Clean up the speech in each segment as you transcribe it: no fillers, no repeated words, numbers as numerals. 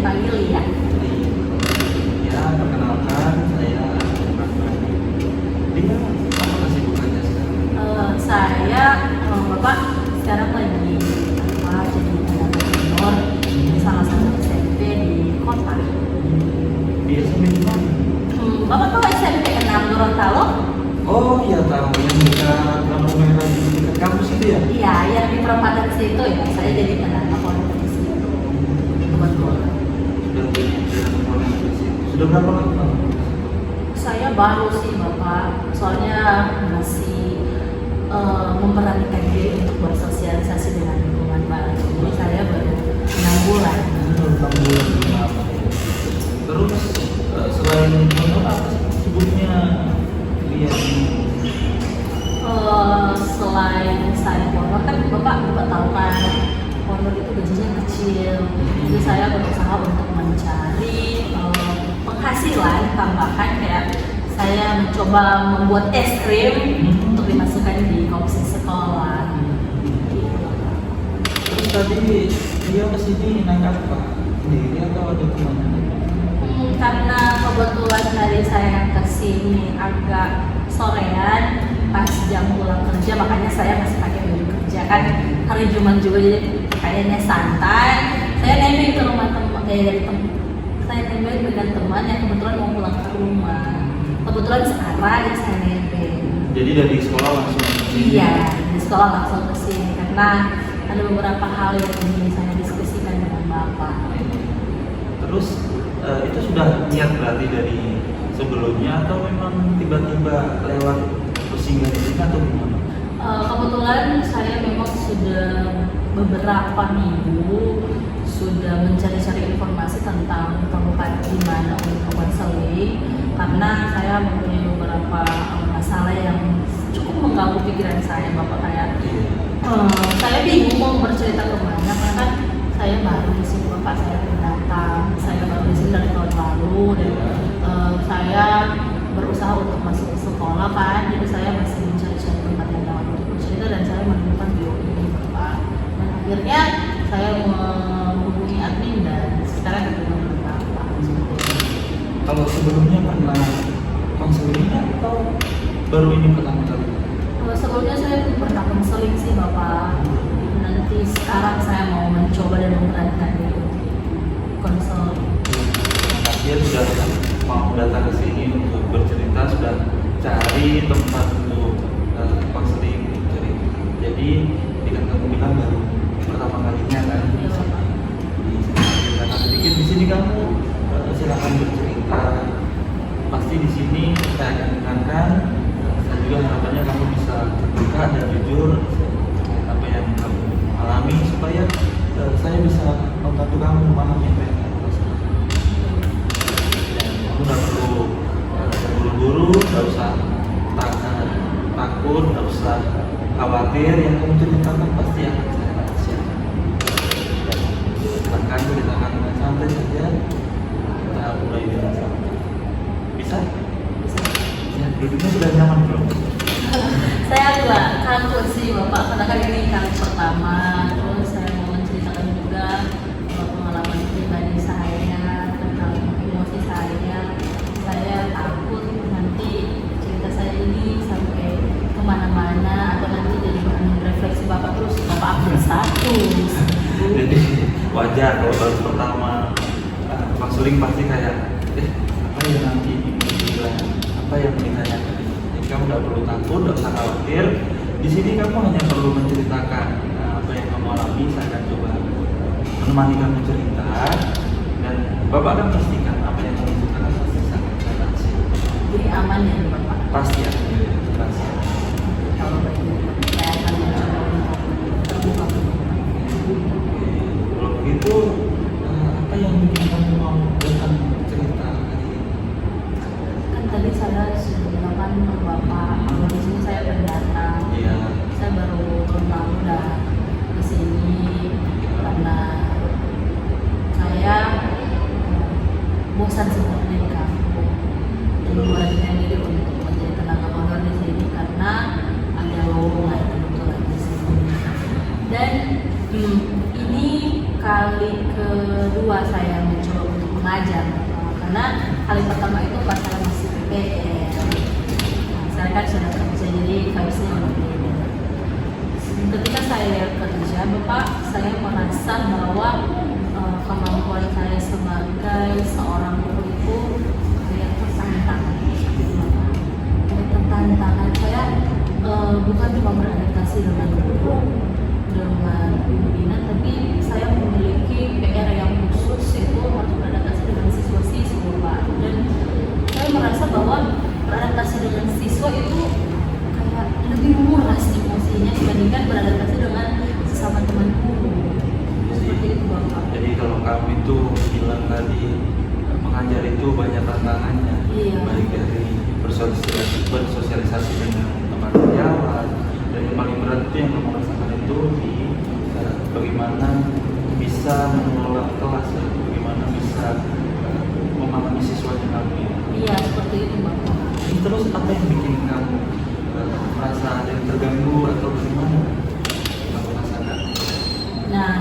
dipanggil ya. Ya, perkenalkan saya Dia apa kesibukannya sekarang? Saya Bapak sekarang lagi jadi tenaga honor di salah satu SMP di kota. Biasa di mana? Bapak tahu SMP 6 Gorontalo? Oh iya tahu, yang dekat lampu merah di dekat kampus itu ya? Iya, yang di perempatan situ ya. Saya jadi tenaga honor di situ. Kebetulan. Sudah berapa lama? Saya baru sih Bapak, soalnya masih memberanikan diri untuk bersosialisasi dengan lingkungan baru. Jadi saya baru 6 bulan. Terus selain honor apa sih sebutnya dia Selain saya honor kan Bapak tahu kan honor itu gajinya kecil. Jadi saya berusaha untuk mencari penghasilan tambahan, kayak saya mencoba membuat es krim untuk dimasukkan di komisi sekolah. Terus tadi dia kesini naik apa? Sendiri atau ada teman? Karena kebetulan hari saya kesini agak sorean pas jam pulang kerja, makanya saya masih pakai baju kerja kan hari Jumat juga, jadi kayaknya santai. Saya nebeng ke rumah teman saya nebeng dengan teman yang kebetulan mau pulang ke rumah. Kebetulan sekarang saya nebeng. Jadi dari sekolah langsung ke sini? Iya, di sekolah langsung ke sini karena ada beberapa hal yang ingin saya diskusikan dengan Bapak. Terus itu sudah niat berarti dari sebelumnya atau memang tiba-tiba lewat singgah di sini atau gimana? Kebetulan saya memang sudah beberapa minggu sudah mencari-cari informasi tentang tempat di mana untuk konseling, karena saya mempunyai beberapa masalah yang cukup mengganggu pikiran saya Bapak. Kayak saya bingung mau bercerita kemana karena kan saya baru di sini Bapak, saya pendatang, saya baru di sini dari tahun lalu dan saya berusaha untuk masuk ke sekolah kan, jadi saya masih mencari-cari tempat yang dapat untuk bercerita dan saya menemukan bio ini Bapak. Dan akhirnya saya menghubungi admin dan sekarang ketemu dengan Bapak. Kalau sebelumnya pernah konselingnya atau baru ini pertama kali? Sebelumnya saya pernah konseling sih Bapak. Nanti sekarang saya mau mencoba dan memberanikan diri konseling. Dia sudah mau datang ke sini untuk bercerita, sudah cari tempat untuk konseling cerita. Jadi dengan kamu bilang baru pertama kalinya kan diceritakan sedikit di sini, kamu silakan bercerita. Pasti di sini saya akan dengarkan. Saya juga harapannya kamu bisa terbuka dan jujur apa yang kamu alami supaya saya bisa membantu kamu memahami apa yang kamu rasakan. Kamu nggak perlu terburu-buru, nggak usah takut, nggak usah khawatir. Yang kamu ceritakan pasti akan saya rahasiakan. Silahkan ceritakan dengan santai saja. Kita mulai dengan santai. Bisa? Ya, duduknya sudah nyaman belum? Saya agak takut sih Bapak, karena kan ini kali pertama. Terus saya mau menceritakan juga pengalaman pribadi saya tentang emosi saya. Saya takut nanti cerita saya ini sampai kemana-mana atau nanti jadi bahan refleksi Bapak, terus Bapak ambil status. Jadi wajar kalau baru pertama konseling pasti kayak apa ya nanti dibilang, apa yang ditanyakan. Jadi kamu nggak perlu takut, nggak usah khawatir. Di sini kamu hanya perlu menceritakan apa yang kamu alami. Saya akan coba menemani kamu cerita dan Bapak akan pastikan apa yang kamu ceritakan pasti sangat rahasia. Jadi aman ya Bapak? Pasti ya, rahasia. Kalau begitu saya akan mencoba untuk terbuka. Kalau begitu apa yang bikin kamu mau datang cerita hari ini? Kan tadi saya sudah bilang ke Bapak, kalau di sini saya pendatang. Iya. Saya baru tahun lalu udah di sini karena saya bosan sebenarnya di kampung. Jadi memberanikan diri untuk menjadi tenaga honor di sini karena ada lowongan kebetulan di sini. Dan ini kali kedua saya mencoba untuk mengajar. Karena kali pertama itu pas saya masih PPL. Nah, saya kan sudah kerja, jadi vibes-nya berbeda. Ketika saya kerja, Bapak, saya merasa bahwa kemampuan saya sebagai seorang guru itu kayak tertantang. Tantangan saya bukan cuma beradaptasi dengan guru, dengan pimpinan, tapi saya memiliki PR yang khusus, yaitu harus beradaptasi dengan siswa-siswa, Pak. Dan saya merasa bahwa beradaptasi dengan siswa itu kayak lebih murah emosinya dibandingkan beradaptasi dengan sesama teman guru. Seperti itu, Bapak. Jadi kalau kamu itu bilang tadi mengajar itu banyak tantangannya, Iya. baik dari bersosialisasi dengan teman sejawat, dan yang paling berat itu yang kamu rasakan itu di bagaimana bisa mengelola kelas, bagaimana bisa memahami siswanya kamu. Iya, seperti itu, Bapak. Terus apa yang bikin kamu merasa ada yang terganggu atau bagaimana kamu rasakan? Nah,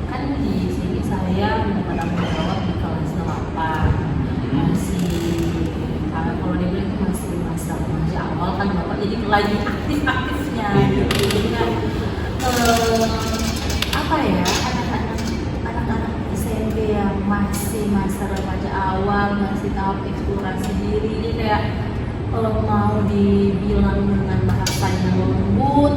kan di sini saya mendapat tanggung jawab di kelas 8. Kalau dibilang itu masih masa remaja awal kan Bapak, jadi lagi aktif-aktifnya. Iya. Jadi kan apa ya, anak-anak SMP yang masih masa remaja awal, masih tahap eksplorasi diri, ini kayak kalau mau dibilang dengan bahasa yang lembut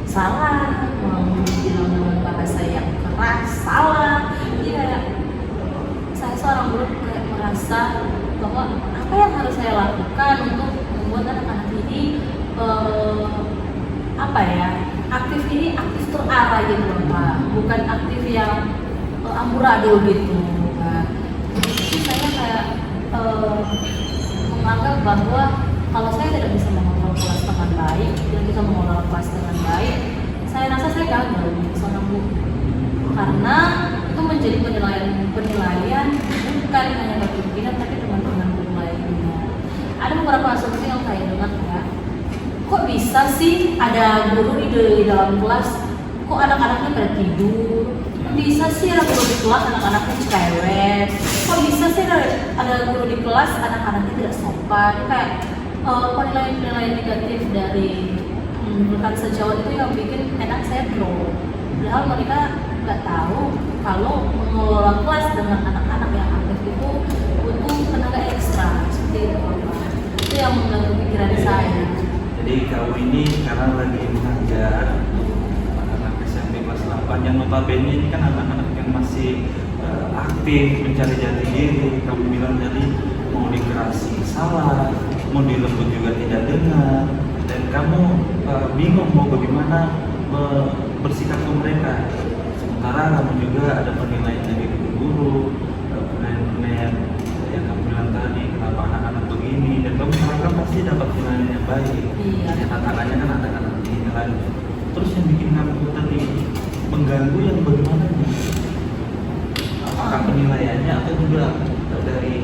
salah, mau dibilang dengan bahasa yang keras salah. Jadi kayak saya seorang guru kayak merasa bahwa apa yang harus saya lakukan untuk membuat anak-anak ini aktif terarah gitu, Pak, bukan aktif yang amburadul gitu. Nah, jadi saya kayak menganggap bahwa kalau saya tidak bisa mengontrol kelas dengan baik, tidak bisa mengelola kelas dengan baik, saya rasa saya gagal seorang guru. Karena itu menjadi penilaian bukan hanya bagi pimpinan tapi teman-teman guru lainnya. Ada beberapa asumsi yang saya dengar ya, kok bisa sih ada guru di dalam kelas, kok anak-anaknya pada tidur, kok bisa sih ada guru di kelas anak-anaknya cerewet, kok bisa sih ada guru di kelas anak-anaknya tidak sopan. Kayak penilaian-penilaian negatif dari rekan sejawat itu yang bikin enak saya drop. Padahal mereka nggak tahu kalau mengelola kelas dengan anak-anak yang aktif itu butuh tenaga ekstra seperti itu, Pak. Itu yang mengganggu pikiran saya. Jadi kamu ini sekarang lagi mengajar anak-anak SMP kelas 8 yang notabene ini kan anak-anak yang masih aktif mencari jati diri. Kamu bilang tadi mau dikerasi salah, mau dilembut juga tidak dengar, dan kamu bingung mau bagaimana bersikap ke mereka. Sementara kamu juga ada penilaian dari guru, penilaian yang kamu bilang tadi, kenapa anak-anak begini, dan kamu harapkan pasti dapat penilaian yang baik. Iya. Tantangannya kan anak-anak penilaian. Terus yang bikin kamu tadi mengganggu yang bagaimana nih? Apakah penilaiannya atau juga dari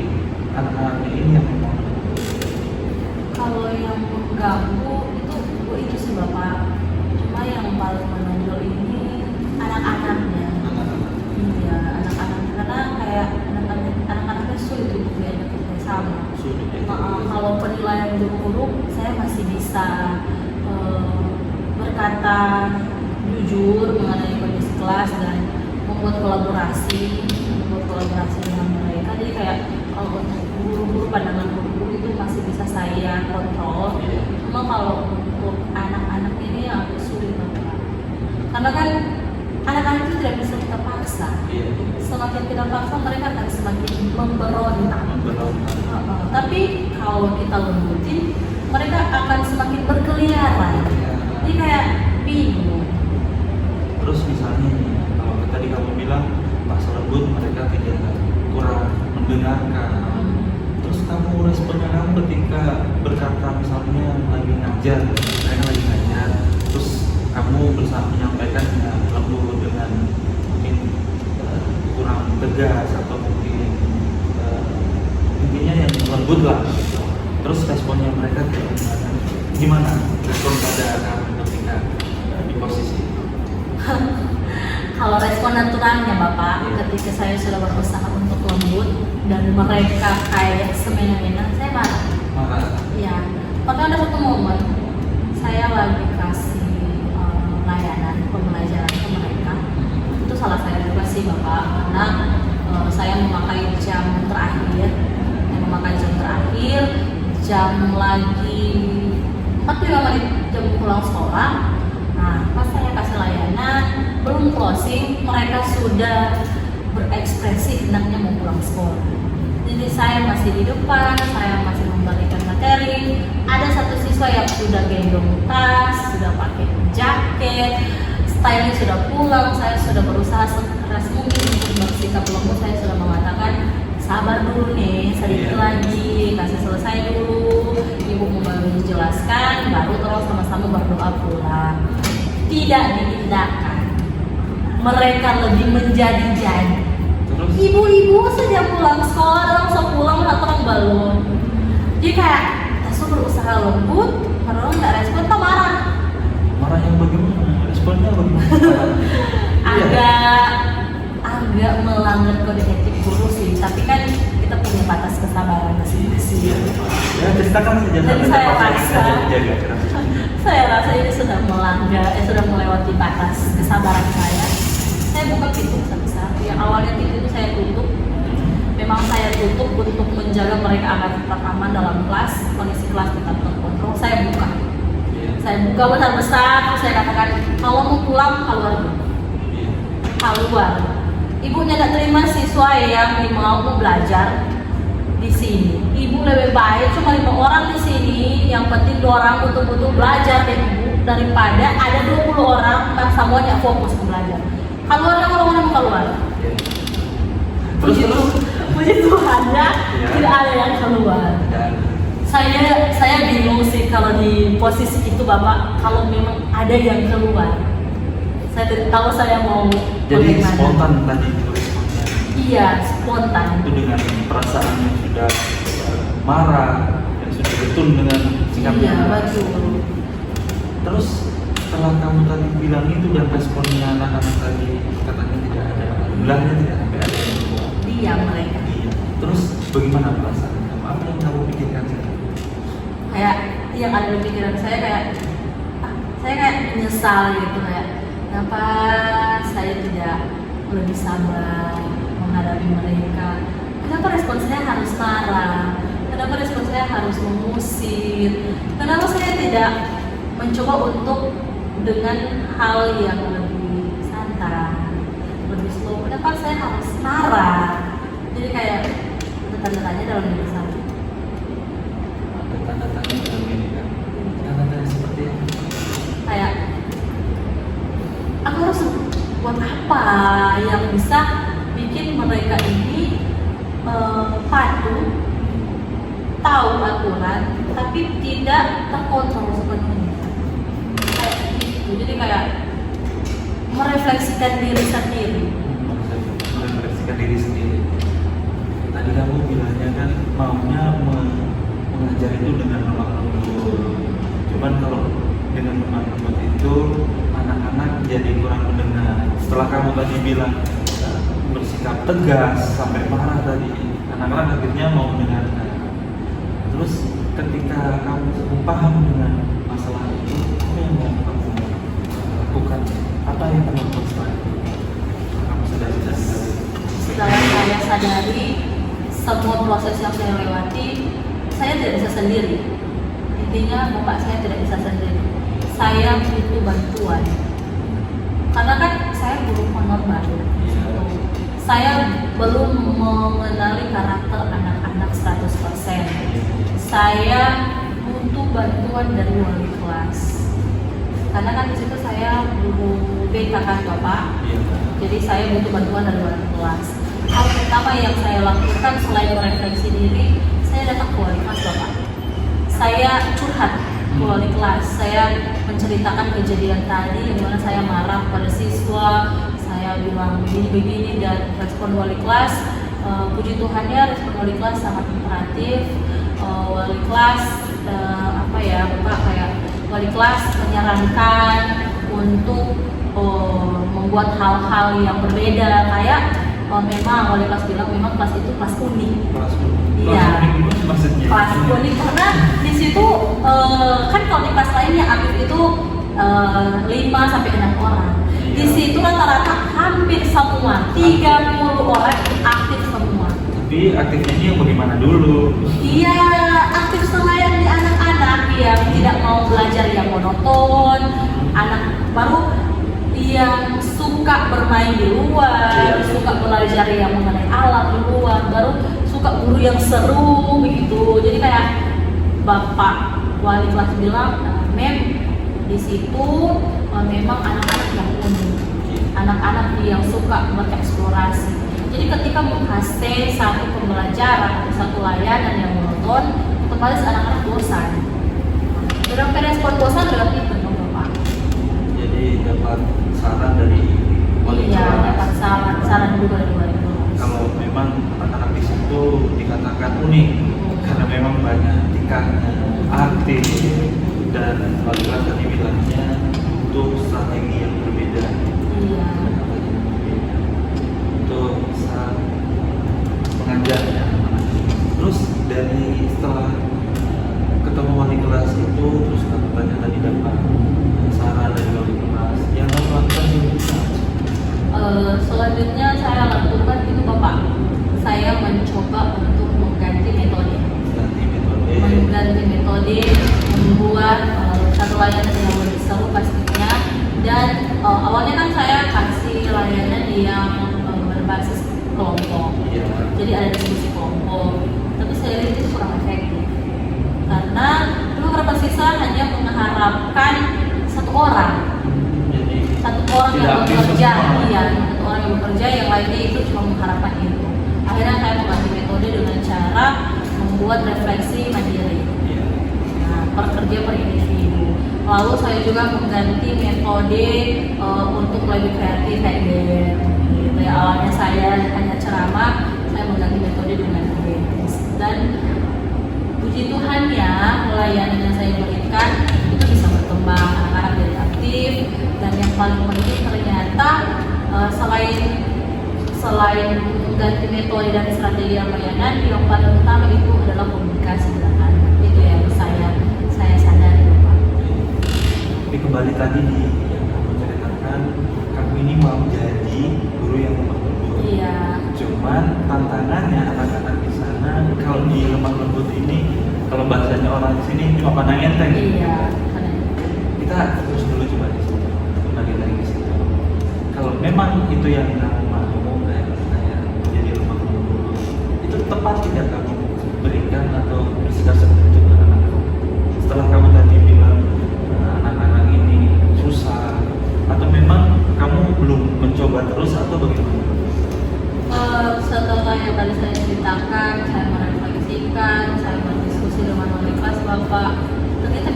anak-anaknya ini yang memang? Kalau yang mengganggu itu sih, Bapak. Cuma yang paling menonjol ini anak-anaknya. Iya, anak-anaknya, karena kayak anak-anaknya sulit untuk diajak bersama. Kalau penilaian guru-guru saya masih bisa berkata jujur mengenai kondisi kelas dan membuat kolaborasi dengan mereka. Jadi kayak kalau untuk guru-guru, pandangan guru-guru itu masih bisa saya kontrol. Cuma kalau untuk anak-anak ini agak sulit, Bapak. Karena kan anak-anak itu tidak bisa kita paksa. Semakin kita paksa mereka akan semakin memberontak. Tapi kalau kita lembutin, mereka akan semakin berkeliaran. Jadi kayak bingung. Terus misalnya nih, kalau tadi kamu bilang pas lembut mereka tidak kurang mendengarkan. Terus kamu responnya kamu ketika berkata misalnya lagi ngajar, mereka lagi ngajar, terus kamu berusaha menyampaikan dengan lembut, dengan mungkin kurang tegas atau mungkin intinya yang lembut lah. Terus responnya mereka gimana? Respon pada kamu ketika di posisi itu? kalau respon naturalnya Bapak, ketika saya sudah berusaha untuk lembut dan mereka kayak semena-mena, saya marah. Marah. Iya, bahkan ada satu momen saya lagi kasih layanan pembelajaran ke mereka. Itu salah saya juga sih Bapak, karena saya memakai jam terakhir, jam lagi 45 menit jam pulang sekolah. Nah, pas saya kasih layanan, belum closing, mereka sudah berekspresi hendaknya mau pulang sekolah. Jadi saya masih di depan, saya masih memberikan materi. Ada satu siswa yang sudah gendong tas, sudah pakai jaket, stylenya sudah pulang. Saya sudah berusaha sekeras mungkin untuk bersikap lembut. Saya sudah mengatakan, sabar dulu nih, sedikit lagi, kasih selesai dulu. Ibu mau baru menjelaskan, baru terus sama-sama berdoa pulang. Tidak diindahkan. Mereka lebih menjadi-jadi. Ibu-ibu saja pulang sekolah, langsung pulang atau belum. Jadi kayak Tasu berusaha lembut, padahal nggak respon, tak marah. Marah yang bagaimana? Responnya bagaimana? agak melanggar kode etik guru sih, tapi kan kita punya batas kesabaran masing-masing. Ya, ceritakan saja. Jadi Jaga. saya rasa ini sudah melanggar, sudah melewati batas kesabaran saya. Saya buka pintu besar-besar. Yang awalnya pintu itu saya tutup. Memang saya tutup untuk menjaga mereka agar tetap aman dalam kelas, kondisi kelas tetap terkontrol. Saya buka. Saya buka besar-besar, terus saya katakan, kalau mau pulang, keluar dulu. Keluar. Ibunya tidak terima siswa yang mau belajar di sini. Ibu lebih baik cuma 5 orang di sini, yang penting 2 orang betul-betul belajar deh ibu, daripada ada 20 orang yang semuanya fokus ke belajar. Keluar, kalau mau keluar. Puji Tuhan ya, tidak ada yang keluar. Saya bingung sih kalau di posisi itu Bapak, kalau memang ada yang keluar. Saya tidak tahu saya mau jadi bagaimana. Spontan tadi itu responnya. Iya, spontan. Itu dengan perasaan yang sudah marah, yang sudah getun dengan sikapnya. Iya, betul. Terus setelah kamu tadi bilang itu dan responnya anak-anak tadi katanya tidak ada, bilangnya tidak sampai ada yang keluar. Diam mereka. Iya. Terus bagaimana perasaan kamu? Apa yang kamu pikirkan sekarang? Kayak yang ada di pikiran saya kayak menyesal gitu, kayak kenapa saya tidak lebih sabar menghadapi mereka, kenapa respon saya harus marah, kenapa respon saya harus mengusir, kenapa saya tidak mencoba untuk dengan hal yang lebih santai, lebih slow, kenapa saya harus marah. Jadi kayak tanda-tanya dalam diri saya. Ada tanda-tanya dalam ini kan? Tanda-tanya seperti apa? Kayak aku harus buat apa yang bisa bikin mereka ini patuh, tahu aturan, tapi tidak terkontrol sepenuhnya. Kayak gitu. Jadi kayak merefleksikan diri sendiri. Merefleksikan diri sendiri. Tadi kamu bilangnya kan maunya mengajar itu dengan lemah lembut. Cuman kalau dengan lemah lembut itu anak-anak jadi kurang mendengar. Setelah kamu tadi bilang bersikap tegas sampai marah tadi, anak-anak akhirnya mau mendengarkan. Terus ketika kamu paham dengan masalah itu, apa yang mau kamu lakukan? Apa yang kamu lakukan setelah itu? Kamu sudah bisa sadari. Setelah saya sadari semua proses yang saya lewati, saya tidak bisa sendiri. Intinya bapak saya tidak bisa sendiri. Saya butuh bantuan. Karena kan saya guru honor baru. Saya belum mengenali karakter anak-anak 100%. Saya butuh bantuan dari wali kelas. Karena kan di situ saya guru BK kan Bapak. Jadi saya butuh bantuan dari wali kelas. Hal pertama yang saya lakukan selain merefleksi diri, saya datang ke wali kelas Bapak. Saya curhat ke wali kelas. Saya menceritakan kejadian tadi di mana saya marah pada siswa. Saya bilang begini-begini dan respon wali kelas, puji Tuhannya respon wali kelas sangat kooperatif. Wali kelas Bapak kayak wali kelas menyarankan untuk membuat hal-hal yang berbeda kayak memang wali kelas bilang memang kelas itu kelas unik. Kelas unik. Iya. Kelas unik itu maksudnya? Kelas unik karena di situ kan kalau di kelas lainnya aktif itu 5 sampai 6 orang. Di Iya. situ rata-rata hampir semua 30 orang aktif semua. Tapi aktifnya ini yang bagaimana dulu? Iya, aktif selayaknya anak-anak yang tidak mau belajar yang monoton, anak baru yang suka bermain di luar, Iya. suka belajar yang mengenai alat di luar, baru suka guru yang seru begitu. Jadi kayak bapak wali kelas bilang, Mem, di situ memang anak-anak yang unik, anak-anak yang suka bereksplorasi. Jadi ketika menghastai satu pembelajaran, satu layanan yang monoton, otomatis anak-anak bosan. Dalam respon bosan berarti itu dong Bapak. Jadi dapat saran dari wali Iya, kelas. dapat saran juga dari wali kelas. Kalau memang anak-anak di situ dikatakan unik karena memang banyak tingkahnya, aktif, dan wali kelas tadi bilangnya untuk strategi yang berbeda. Iya. Untuk saat mengajarnya. Terus dari setelah ketemu wali kelas itu, terus katanya tadi dapat saran dari wali kelas yang harus lakukan selanjutnya. Selanjutnya saya lakukan itu Bapak, saya mencoba untuk mengganti metode. Membuat satu layanan yang lebih seru pastinya. Dan awalnya kan saya kasih layanan yang berbasis kelompok. Iya. Jadi ada diskusi kelompok. Tapi saya lihat itu kurang efektif. Karena beberapa siswa hanya mengharapkan satu orang Jadi yang tidak aktif bekerja, semua. iya, satu orang yang bekerja, yang lainnya itu cuma mengharapkan itu. Akhirnya saya mengganti metode dengan cara membuat refleksi mandiri. Iya. Nah, per kerja per individu. Lalu saya juga mengganti metode untuk lebih kreatif kayak game. Gitu ya. Awalnya saya hanya ceramah, saya mengganti metode dengan games. Dan puji Tuhan ya, layanan yang saya berikan itu bisa berkembang, anak-anak jadi aktif. Dan yang paling penting ternyata selain mengganti metode dan strategi yang layanan, yang paling utama itu adalah komunikasi dengan anak. Itu yang saya sadari Bapak. Tapi kembali tadi nih yang kamu ceritakan, kamu ini mau jadi guru yang lemah lembut. Iya. Cuman tantangannya anak-anak di sana kalau di lemah lembut ini, kalau bahasanya orang di sini cuma pandang enteng. Iya. Kita terus dulu coba di situ, kembali lagi ke situ. Kalau memang itu yang kamu mau kayak saya jadi lemah lembut, itu tepat tidak kamu berikan atau bersikap seperti itu ke anak-anak? Setelah kamu tadi bilang anak-anak ini susah, atau memang kamu belum mencoba terus atau bagaimana? Setelah yang tadi saya ceritakan, saya merefleksikan, saya berdiskusi dengan wali kelas Bapak, ternyata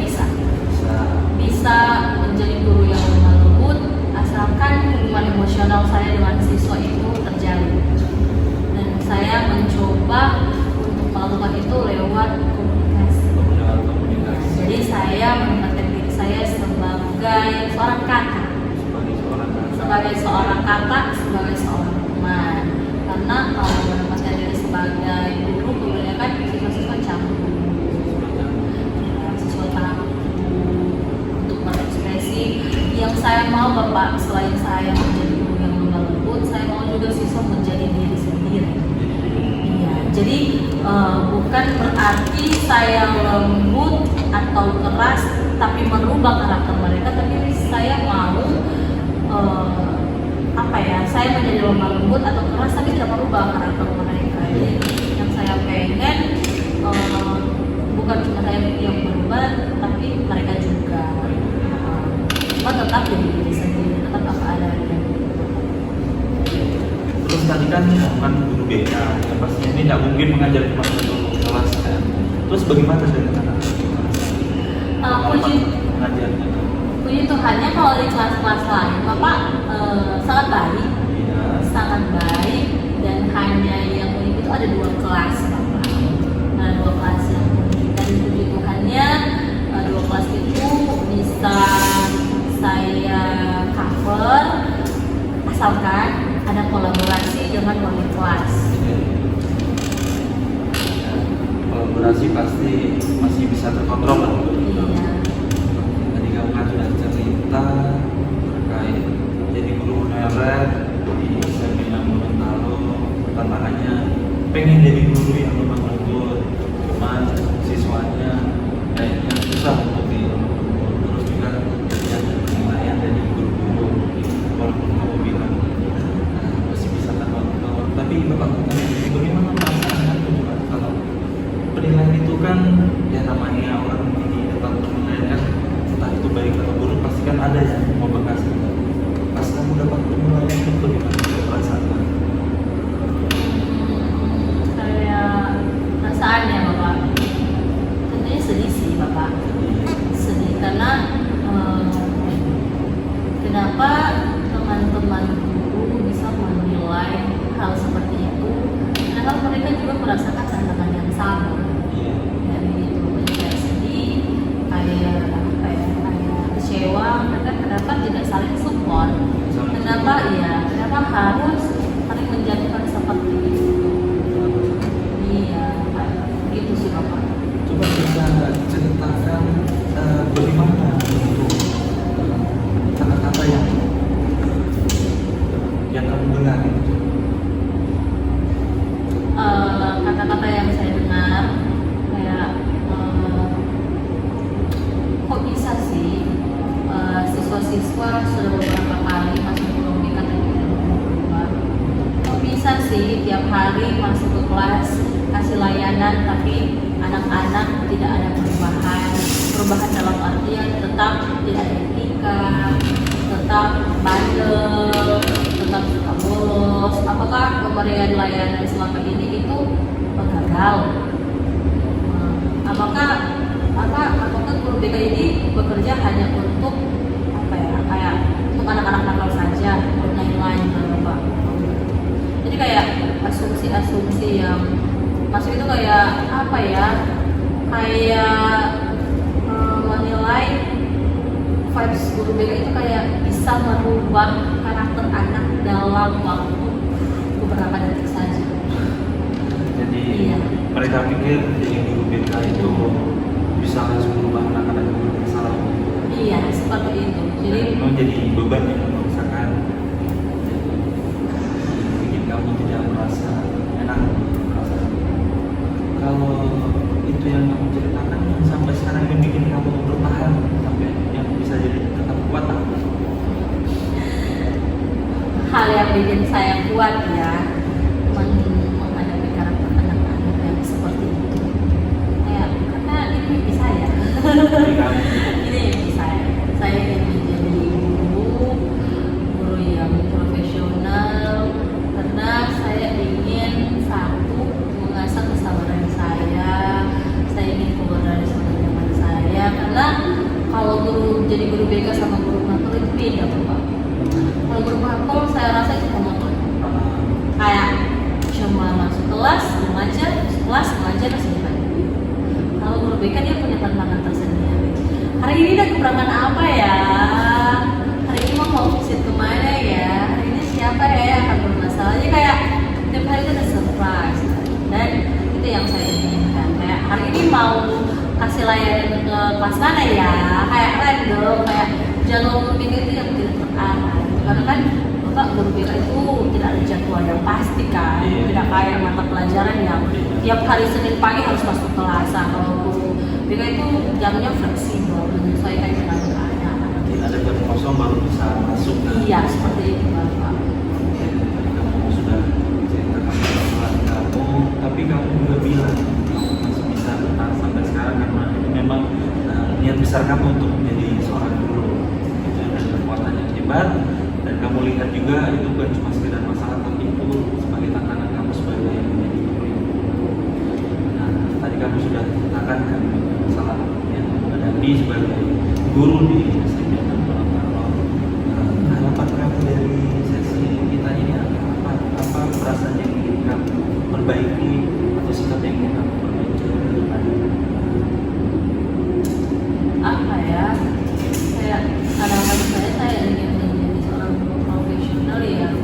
bisa menjadi guru yang lemah lembut asalkan hubungan emosional saya dengan siswa itu terjalin. Dan saya mencoba untuk melakukan itu lewat komunikasi. Lewat komunikasi Jadi saya menempatkan diri saya sebagai seorang kakak, sebagai seorang teman. Karena kalau menempatkan diri sebagai guru, kebanyakan siswa-siswa campur, siswa takut untuk berekspresi. Yang saya mau Bapak, selain saya menjadi guru yang lemah lembut, saya mau juga siswa menjadi diri sendiri. Iya, jadi bukan berarti saya lembut atau keras tapi merubah karakter mereka, tapi saya mau saya menjadi lemah lembut atau keras tapi tidak merubah karakter mereka. Jadi yang saya pengen bukan cuma saya yang berubah, tapi mereka juga tetap jadi diri sendiri, tetap apa adanya. Terus tadi kan bukan guru BK, yang pastinya ini tidak mungkin mengajar cuma satu kelas kan. Terus bagaimana dengan anak-anak? Mengajarnya? Puji Tuhannya kalau di kelas-kelas lain, Bapak sangat baik, sangat baik, dan hanya yang unik itu ada 2 kelas, Bapak. Nah, 2 kelas yang unik, dan puji Tuhannya 2 kelas itu bisa saya cover kolaborasi dengan wali kelas. Kolaborasi pasti masih bisa terkontrol kan? Iya. Tadi kamu kan sudah cerita terkait jadi guru honorer di seminar Gorontalo, tantangannya pengen jadi guru yang memang lembut, cuman siswanya kayaknya susah untuk terus juga yang penilaian dari guru-guru walaupun kamu bilang masih bisa terkontrol, tapi bapak bagaimana perasaan coba kalau penilaian itu kan ya namanya orang di tempat penilaian kan, entah itu baik atau buruk pasti kan ada yang mau bekas. Pas kamu dapat penilaian itu bagaimana perasaan? Kayak perasaannya bapak, tentunya sedih sih bapak, sedih karena kenapa teman-teman guru bisa menilai hal seperti itu, padahal mereka juga merasakan tantangan yang sama. Dari itu kayak sedih, kayak kecewa, mereka kenapa tidak saling support, kenapa harus saling menjatuhkan seperti itu. Iya, gitu sih bapak. Coba bisa ceritakan bagaimana untuk kata-kata yang kamu dengar itu. Kata-kata yang saya dengar kayak kok bisa sih siswa-siswa sudah beberapa kali masuk ke logika dan tidak berubah. Kok bisa sih tiap hari masuk ke kelas kasih layanan tapi anak-anak tidak ada perubahan dalam artian tetap tidak ada etika, tetap bandel, tetap suka bolos. Apakah pemberian layanan selama ini itu gagal? Apakah guru BK ini bekerja hanya untuk kayak untuk anak-anak nakal saja, untuk lain-lain Bapak? Jadi kayak asumsi yang masuk itu kayak menilai vibes guru BK itu kayak bisa merubah karakter anak dalam waktu beberapa detik saja. Jadi Iya. mereka pikir jadi guru BK itu bisa langsung merubah anak-anak yang bermasalah. Iya, seperti itu. Jadi memang jadi beban yang memaksakan, bikin kamu tidak merasa enak. Kalau itu yang kamu ceritakan yang sampai sekarang yang bikin kamu bertahan sampai yang bisa jadi tetap kuat apa? hal yang bikin saya kuat ya menghadapi karakter anak-anak yang seperti itu. Ya, karena ini mimpi saya. Ini mimpi saya. Saya ingin menjadi guru yang profesional karena saya ingin satu mengasah kesabaran saya. Saya ingin keluar dari zona nyaman saya karena kalau jadi guru BK sama guru makro itu beda Bapak. Kalau guru makro saya rasa itu monoton. Kayak cuma masuk kelas, mengajar, masih lagi. Kalau guru BK dia punya tantangan tersendiri. Hari ini ada keberangan apa ya? Hari ini mau visit kemana ya? Hari ini siapa ya yang akan bermasalah? Jadi kayak tiap hari itu ada surprise. Dan itu yang saya inginkan. Kayak hari ini mau kasih layanan ke kelas mana ya? Kayak random, kayak jalur guru BK itu yang tidak terarah. Karena kan Bapak guru BK itu tidak ada jadwal yang pasti kan, tidak kayak mata pelajaran yang tiap hari Senin pagi harus masuk kelas. Kalau guru BK itu jamnya fleksibel, menyesuaikan dengan keadaan. Ada jam kosong baru bisa masuk. Iya, seperti itu Bapak. Kamu sudah ceritakan pengalaman kamu, tapi kamu juga bilang kamu masih bisa bertahan sampai sekarang karena itu memang niat besar kamu untuk menjadi seorang guru. Itu ada kekuatan yang hebat. Dan kamu lihat juga itu bukan cuma sekedar masalah, tapi itu sebagai tantangan kamu sebagai menjadi guru. Nah, tadi kamu sudah ceritakan kan masalah yang menghadapi sebagai guru di SMP Gorontalo. Harapan kamu dari sesi kita ini apa perasaan yang ingin kamu perbaiki atau sikap yang ingin kamu perbaiki ke depan? Apa ya? Harapan saya ingin menjadi seorang guru profesional yang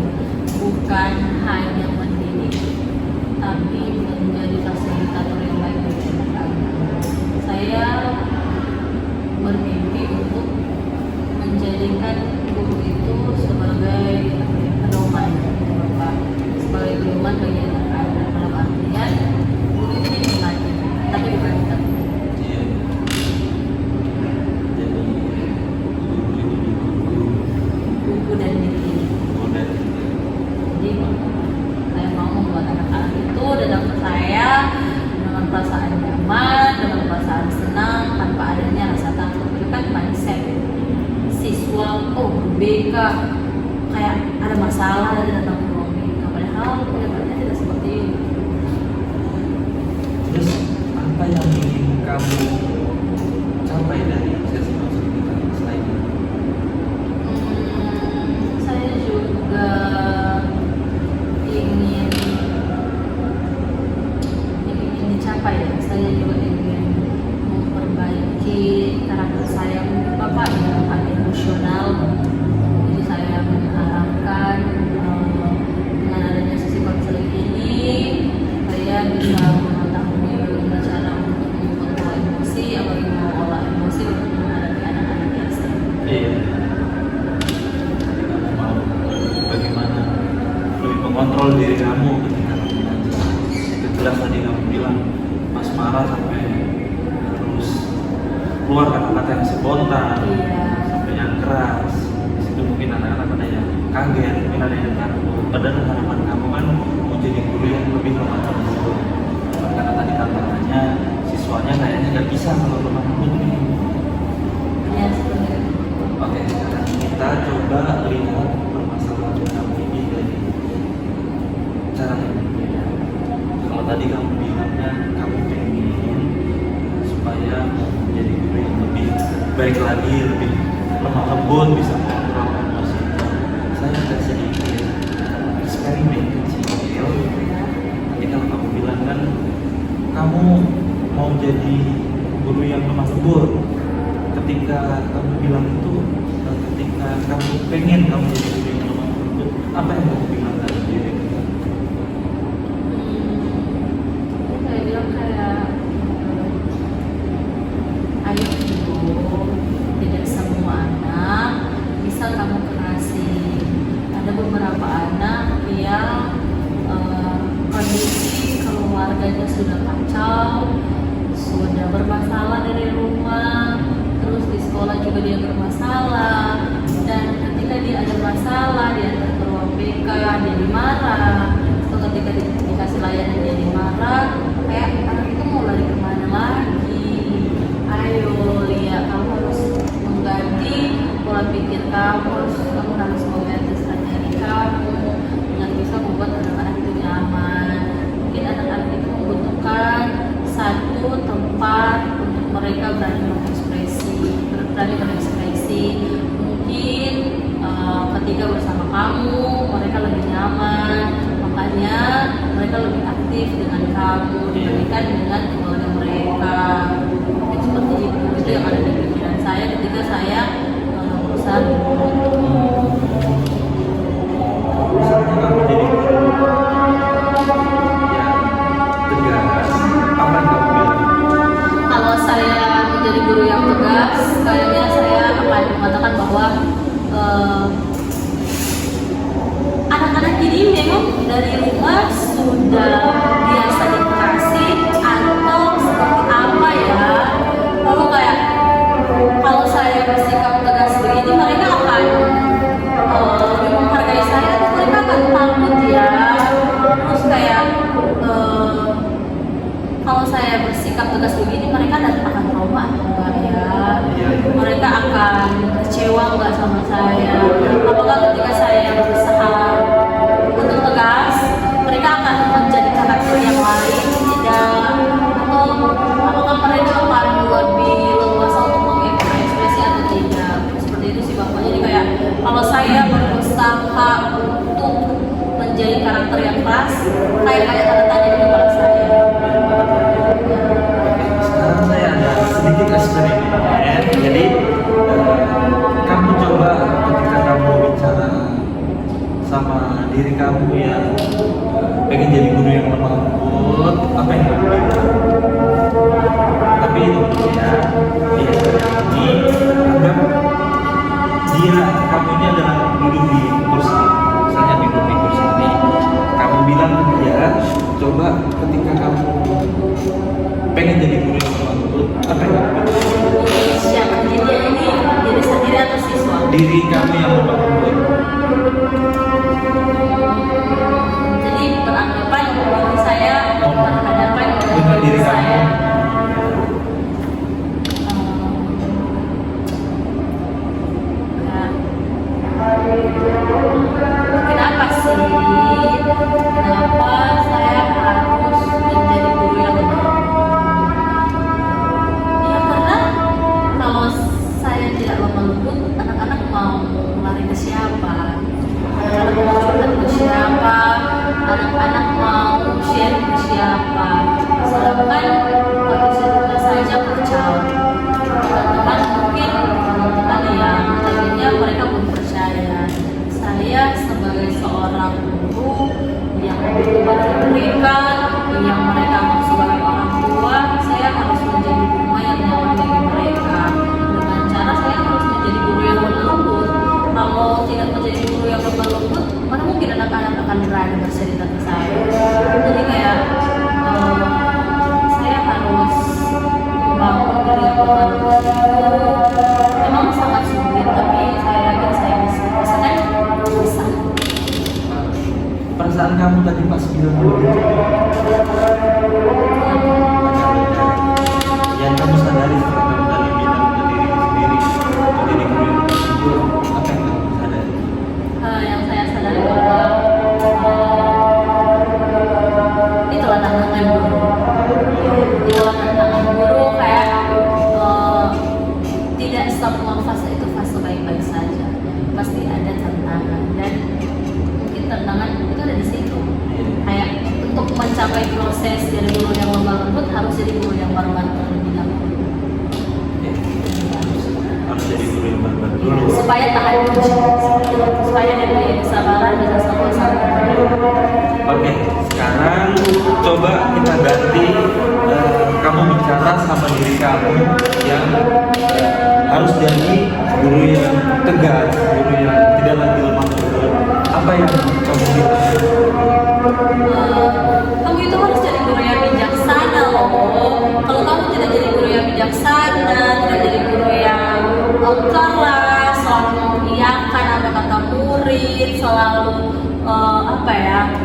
bukan bukan hanya mendidik, tapi menjadi fasilitator yang baik bagi anak-anak. Saya bermimpi untuk menjadikan guru itu sebagai pedoman, Bapak, sebagai pedoman bagi anak-anak. Dalam artian guru itu dinikmati, tapi bukan ditakuti. Iya. Jadi guru itu guru Buku dan didik. dan Jadi saya mau membuat anak-anak itu datang ke saya dengan perasaan nyaman, dengan perasaan senang, tanpa adanya rasa takut. Itu kan mindset siswa, oh BK kayak ada masalah dari datang ke ruang BK, padahal kenyataannya tidak seperti itu. terus apa yang ingin kamu capai dari sesi konseling kita selain itu? Saya juga ingin dicapai ya. Saya juga ingin memperbaiki karakter saya, Bapak, yang agak emosional. Jadi saya mengharapkan dengan adanya sesi konseling ini saya bisa mengetahui bagaimana cara untuk mengontrol emosi, apalagi mengolah emosi untuk menghadapi anak-anak yang saya. Iya. Jadi kamu mau bagaimana lebih mengontrol diri kamu ketika kamu mengajar. Itu jelas tadi kamu bilang pas marah sampai terus keluar kata-kata yang spontan, Iya. sampai yang keras. Di situ mungkin anak-anak ada yang kaget, mungkin ada yang takut. Padahal harapan kamu kan mau jadi guru yang lebih lemah lembut. Karena tadi katanya siswanya kayaknya nggak bisa kalau lemah lembut nih. Ya, seperti itu. Oke, sekarang kita coba lihat permasalahan kamu ini dari cara yang berbeda. Kalau tadi kamu bilangnya kamu pengen supaya menjadi guru yang lebih baik lagi, lebih lemah lembut, bisa mengontrol emosi. Saya ada sedikit eksperimen kecil. Tadi kalau kamu bilang kan kamu mau jadi guru yang lemah lembut. Ketika kamu bilang itu, ketika kamu pengen kamu jadi guru yang lemah lembut, apa yang kamu bilang dari diri kamu? Saya bilang kayak ayo dulu, tidak semua anak bisa kamu kerasi. Ada beberapa anak yang kondisi keluarganya sudah kacau, sudah bermasalah dari rumah, terus di sekolah juga dia bermasalah, dan ketika dia ada masalah dia ke ruang BK dia dimarah, atau ketika dikasih layanan dia dimarah, kayak anak itu mau lari kemana lagi? Ayo lihat, kamu harus mengganti pola pikir kamu, kamu harus mengganti strategi kamu dengan bisa membuat anak-anak itu nyaman. Mungkin anak-anak itu membutuhkan satu tempat untuk mereka berani berekspresi. Mungkin ketika bersama kamu mereka lebih nyaman, makanya mereka lebih aktif dengan kamu dibandingkan dengan keluarga mereka. Mungkin seperti itu yang ada di pikiran saya ketika saya berusaha Misalnya kamu jadi guru yang tegas, apa yang kamu bilang? Kalau saya menjadi guru yang tegas, kayaknya saya akan mengatakan bahwa anak-anak ini memang dari rumah sudah biasa dikerasi atau seperti apa ya. Lalu kayak kalau saya bersikap tegas begini, mereka akan lebih menghargai saya atau mereka akan takut ya. Terus kayak kalau saya bersikap tegas begini, mereka akan trauma atau enggak ya? Mereka akan kecewa enggak sama saya? Apakah ketika saya berusaha untuk tegas, mereka akan menjadi karakter yang lain? Tidak. Atau apakah mereka akan lebih leluasa untuk mengekspresi atau tidak? Seperti itu sih Bapak. Jadi kayak kalau saya berusaha untuk menjadi karakter yang keras, kayak tanda tanya di kepala saya. Sekarang saya ada sedikit eksperimen. Jadi kamu coba ketika kamu bicara sama diri kamu yang pengen jadi guru yang lemah lembut, apa yang kamu bilang? Tapi intinya dia ini anggap kamu ini adalah duduk di kursi, misalnya duduk di kursi ini, kamu bilang ke dia, coba ketika kamu pengen jadi guru yang lemah lembut, apa yang kamu bilang? Siapa dia ini? Diri sendiri atau siswa? Diri kamu yang lemah lembut. Jadi beranggapan diri saya berhadapan Dengan diri saya. Kenapa sih? Kenapa saya harus menjadi guru yang lemah? Ya karena kalau saya tidak lemah lembut, anak-anak mau lari ke siapa? Anak-anak mau curhat ke siapa? Anak-anak mau share ke siapa? Sedangkan kalau di rumah saja kacau. Teman-teman mungkin teman-teman yang tadinya mereka belum percaya. Saya sebagai seorang guru yang membantu mereka, yang mereka anggap sebagai orang tua, saya harus menjadi guru yang nyaman bagi mereka. Dengan cara saya harus menjadi guru yang lemah lembut. Kalau tidak menjadi guru yang lemah lembut, mana mungkin anak-anak akan berani bercerita ke saya. Jadi kayak saya harus membangun diri yang lemah lembut. Memang sangat sulit, tapi saya yakin saya bisa. Bisa kan? Bisa. Perasaan kamu tadi pas bilang begitu, yang kamu sadari setelah kamu tadi bilang ke diri sendiri, menjadi guru yang lembut, apa yang kamu sadari? Yang saya sadari bahwa itulah tantangan guru. Itulah tantangan guru kayak tidak semua fase itu fase baik-baik saja. Pasti ada tantangan dan mungkin tantangan itu ada di situ. Kayak untuk mencapai proses dari guru yang lemah lembut harus jadi guru yang barbar terlebih dahulu. Harus jadi guru yang barbar dulu. Supaya tahan uji, supaya dia punya kesabaran bisa sampai. Oke, sekarang coba kita ganti, kamu bicara sama diri kamu yang harus jadi guru yang tegas, guru yang tidak lagi lemah lembut. Apa yang kamu bilang? Kamu itu harus jadi guru yang bijaksana loh. Kalau kamu tidak jadi guru yang bijaksana, tidak jadi guru yang keras, selalu mengiyakan apa kata murid, selalu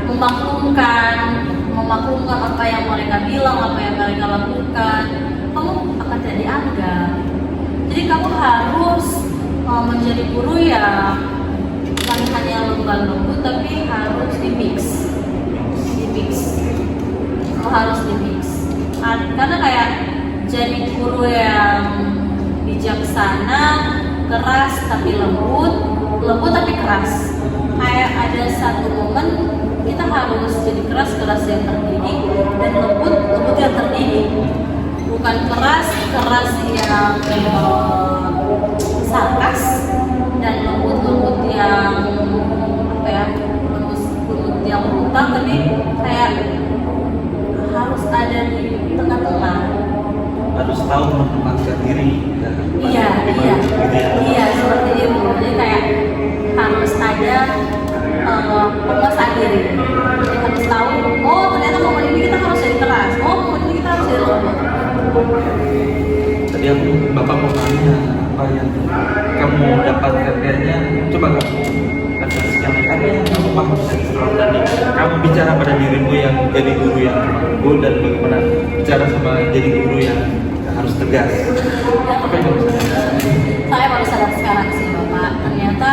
memaklumkan apa yang mereka bilang, apa yang mereka lakukan, kamu akan tidak dianggap. Jadi kamu harus menjadi guru yang bukan hanya lembut lembut, tapi harus dimix. Kamu harus dimix. Karena kayak jadi guru yang bijaksana, keras tapi lembut tapi keras. Kayak ada satu momen kita harus jadi keras yang terdidik dan lembut yang terdidik. Bukan keras yang sarkas dan lembut yang lembut yang brutal, tapi kayak harus ada di tengah-tengah. Harus tahu menempatkan diri. Iya, seperti itu. Jadi kayak harus ada penguasaan diri. Jadi harus tahu, oh ternyata momen ini kita harus jadi keras, oh momen ini kita harus jadi lembut. Tadi Bapak mau tanya apa yang kamu dapatkan, kayaknya coba kamu refleksikan apa yang kamu maksudkan setelah tadi kamu bicara pada dirimu yang jadi guru yang lembut dan bagaimana bicara sama jadi guru yang harus tegas. Apa yang kamu sadar? Saya baru sadar sekarang sih Bapak, ternyata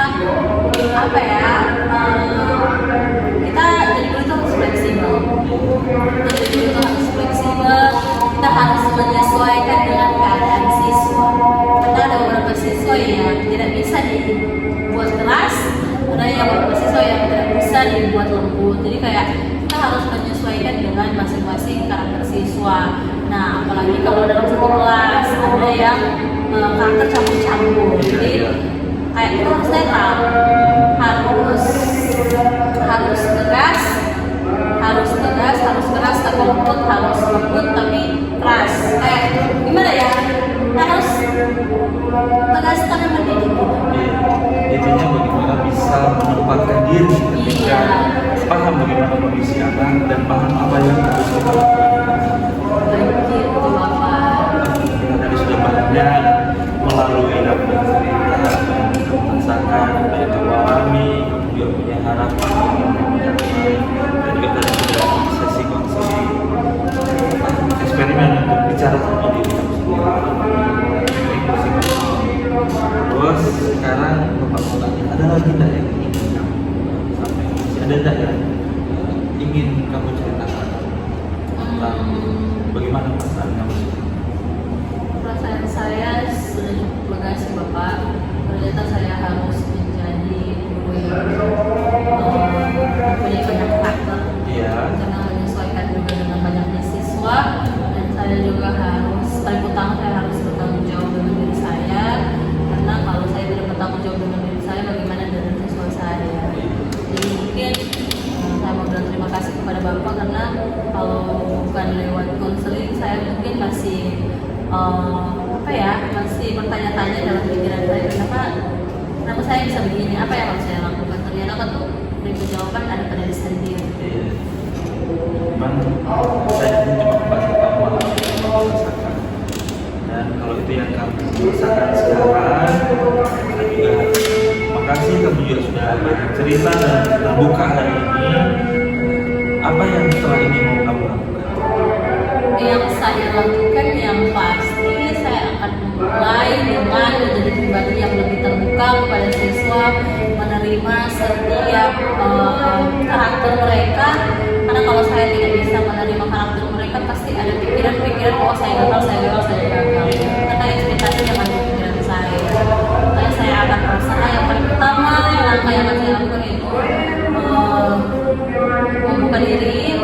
kita jadi guru itu harus fleksibel. Kita harus menyesuaikan dengan keadaan siswa. Karena ada beberapa siswa yang tidak bisa dibuat keras, ada yang beberapa siswa yang tidak bisa dibuat lembut. Jadi kayak kita harus menyesuaikan dengan masing-masing karakter siswa. Nah, apalagi kalau dalam satu kelas ada yang karakter campur-campur. Jadi kayak kita harus netral, harus kondisi anak dan paham apa yang harus kita lakukan. Begitu Bapak. Kita tadi sudah banyak melalui apa yang cerita, apa yang kita rasakan, apa yang kamu alami, kamu juga punya harapan, dan juga tadi sudah sesi konseling, eksperimen untuk bicara sama diri kamu sendiri. Terus sekarang Bapak mau tanya, ada lagi tidak yang ingin kamu sampaikan? Masih ada tidak yang ingin kamu ceritakan tentang bagaimana perasaan kamu? Perasaan saya sudah cukup lega sih Bapak. Ternyata saya harus menjadi guru yang mempunyai banyak karakter. Iya. Karena menyesuaikan juga dengan banyaknya siswa, dan saya juga harus paling utama saya harus bertanggung jawab dengan diri saya. Karena kalau saya tidak bertanggung jawab dengan diri saya, bagaimana dengan siswa saya? Jadi mungkin saya mau bilang terima kasih kepada Bapak, karena kalau bukan lewat konseling saya mungkin masih masih bertanya-tanya dalam pikiran saya, kenapa saya bisa begini, apa yang harus saya lakukan? Ternyata kan tuh beri jawaban ada pada diri sendiri. Cuman saya ini cuma membantu kamu apa yang kamu rasakan, dan kalau itu yang kamu rasakan sekarang, saya juga makasih kamu juga sudah banyak cerita dan terbuka hari ini. Apa yang setelah ini mau kamu lakukan? Yang saya lakukan yang pasti saya akan mulai dengan menjadi pribadi yang lebih terbuka kepada siswa, menerima setiap karakter mereka, karena kalau saya tidak bisa menerima karakter mereka pasti ada pikiran-pikiran oh saya gagal, karena ekspektasi yang ada di pikiran saya. Makanya saya akan berusaha yang paling pertama, langkah yang akan saya lakukan itu membuka diri,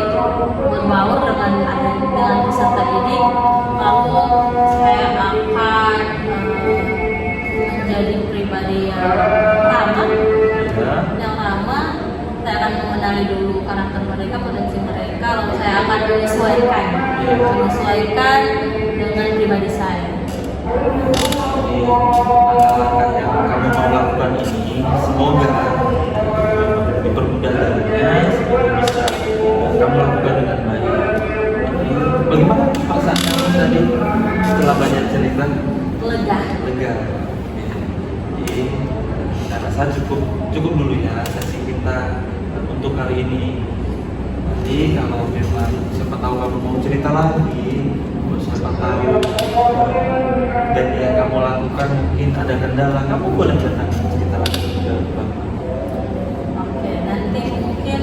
berbaur dengan peserta didik, lalu saya akan menjadi pribadi yang ramah. Saya akan mengenali dulu karakter mereka, potensi mereka, lalu saya akan menyesuaikan dengan pribadi saya. Jadi langkah-langkah yang kamu mau lakukan ini semoga dipermudah darinya, semoga bisa kamu lakukan dengan baik. Jadi, bagaimana perasaan kamu tadi setelah banyak cerita? Lega. Jadi saya rasa cukup dulu ya sesi kita untuk kali ini. Nanti kalau memang siapa tahu kamu mau cerita lagi, siapa tahu dan yang kamu lakukan mungkin ada kendala, kamu boleh datang cerita lagi ke Bapak. Oke, nanti mungkin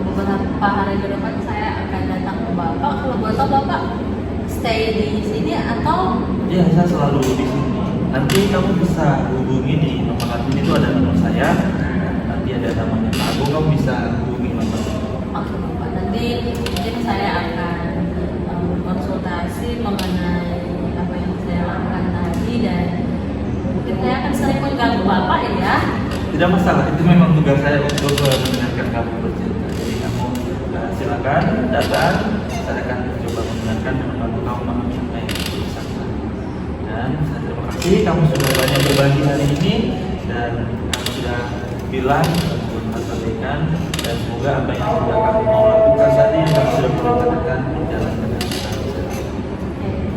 beberapa hari ke depan saya akan datang ke Bapak. Kalau Bapak stay di sini atau? Ya, saya selalu di sini. Nanti kamu bisa hubungi di nomor admin itu, ada nomor saya. Nanti ada namanya Pak Agung, kamu bisa hubungi nomor. Oke Bapak, nanti mungkin saya akan konsultasi mengenai apa yang saya lakukan tadi, dan mungkin saya akan sering mengganggu Bapak ya. Tidak masalah, itu memang tugas saya untuk mendengarkan kamu bercerita. Jadi kamu silakan datang, saya akan coba mendengarkan dan membantu kamu memahami apa yang kamu rasakan. Dan saya terima kasih kamu sudah banyak berbagi hari ini, dan kamu sudah bilang untuk sampaikan, dan semoga apa yang sudah kamu mau lakukan tadi yang kamu sudah merencanakan berjalan dengan baik.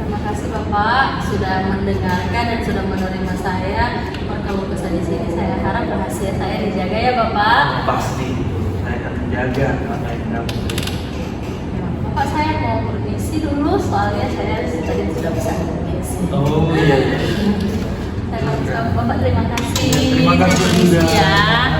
Terima kasih Bapak sudah mendengarkan dan sudah menerima saya. Kalau pesan di sini, saya harap rahasia saya dijaga ya Bapak. Pasti saya akan menjaga apa yang kamu berikan. Bapak, saya mau permisi dulu, soalnya saya tadi sudah bisa permisi. Oh iya. Bapak terima kasih. Terima kasih juga. Ya.